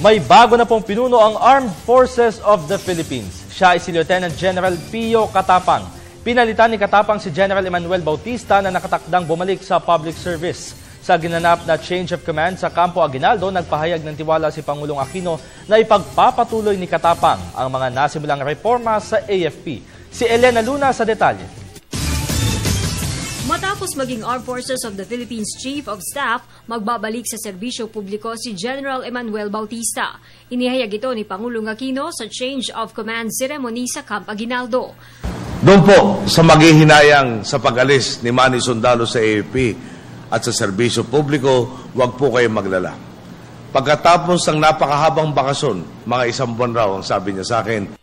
May bago na pong pinuno ang Armed Forces of the Philippines. Siya ay si Lieutenant General Pio Katapang. Pinalitan ni Katapang si General Emmanuel Bautista na nakatakdang bumalik sa public service. Sa ginanap na change of command sa Campo Aguinaldo, nagpahayag ng tiwala si Pangulong Aquino na ipagpapatuloy ni Katapang ang mga nasimulang reforma sa AFP. Si Elena Luna sa detalye. Matapos maging Armed Forces of the Philippines Chief of Staff, magbabalik sa serbisyo publiko si General Emmanuel Bautista. Inihayag ito ni Pangulong Aquino sa Change of Command ceremony sa Camp Aguinaldo. Doon po sa maghihinayang sa pag-alis ni Manny Sundalo sa AFP at sa serbisyo publiko, huwag po kayong maglala. Pagkatapos ng napakahabang bakasyon, mga 1 buwan raw ang sabi niya sa akin,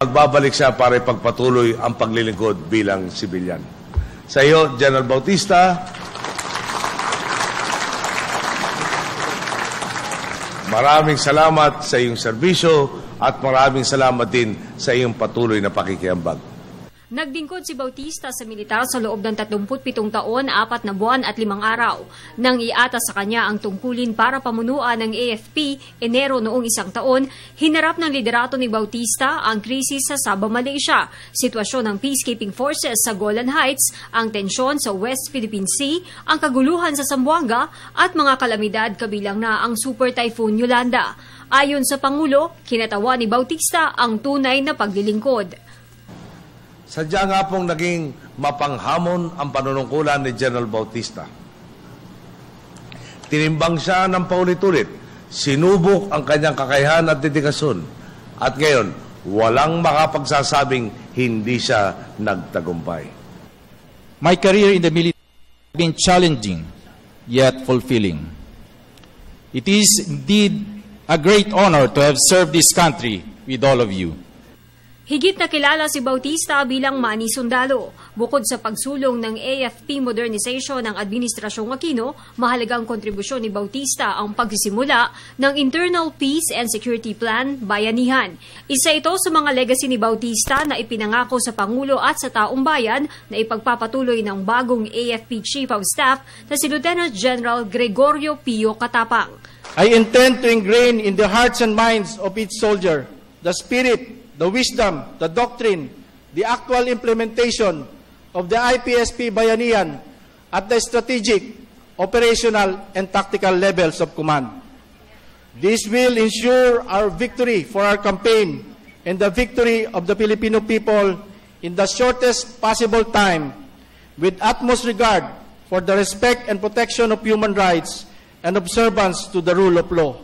magbabalik siya para ipagpatuloy ang paglilingkod bilang sibilyan. Sa iyo, General Bautista, maraming salamat sa iyong serbisyo at maraming salamat din sa iyong patuloy na pakikiambag. Nagdingkod si Bautista sa militar sa loob ng 37 taon, 4 na buwan at 5 araw. Nang iatas sa kanya ang tungkulin para pamunuan ng AFP, Enero noong 1 taon, hinarap ng liderato ni Bautista ang krisis sa Sabah, Malaysia, sitwasyon ng peacekeeping forces sa Golan Heights, ang tensyon sa West Philippine Sea, ang kaguluhan sa Zamboanga at mga kalamidad kabilang na ang Super Typhoon Yolanda. Ayon sa Pangulo, kinatawa ni Bautista ang tunay na paglilingkod. Sadya nga pong naging mapanghamon ang panunungkulan ni General Bautista. Tinimbang siya ng paulit-ulit, sinubok ang kanyang kakayahan at dedikasyon, at ngayon, walang makapagsasabing hindi siya nagtagumpay. My career in the military has been challenging, yet fulfilling. It is indeed a great honor to have served this country with all of you. Higit na kilala si Bautista bilang Manny Sundalo. Bukod sa pagsulong ng AFP modernization ng Administrasyong Aquino, mahalagang kontribusyon ni Bautista ang pagsisimula ng Internal Peace and Security Plan Bayanihan. Isa ito sa mga legacy ni Bautista na ipinangako sa Pangulo at sa taong bayan na ipagpapatuloy ng bagong AFP Chief of Staff na si Lieutenant General Gregorio Pio Katapang. I intend to ingrain in the hearts and minds of each soldier the spirit, the wisdom, the doctrine, the actual implementation of the IPSP Bayanihan at the strategic, operational, and tactical levels of command. This will ensure our victory for our campaign and the victory of the Filipino people in the shortest possible time with utmost regard for the respect and protection of human rights and observance to the rule of law.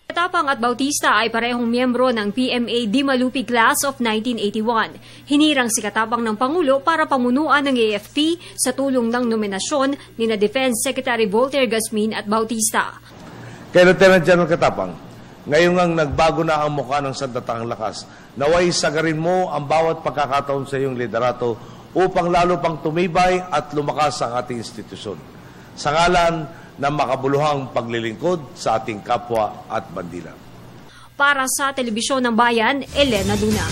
Katapang at Bautista ay parehong miyembro ng PMA Dimalupi Class of 1981. Hinirang si Katapang ng Pangulo para pamunuan ng AFP sa tulong ng nominasyon ni na Defense Secretary Voltaire Gasmin at Bautista. Kay Lieutenant General Katapang, ngayon ang nagbago na ang mukha ng sandatahang lakas. Naway sagarin mo ang bawat pagkakataon sa iyong liderato upang lalo pang tumibay at lumakas ang ating institusyon. Sa ngalan ng makabuluhang paglilingkod sa ating kapwa at bandila. Para sa Telebisyon ng Bayan, Elena Luna.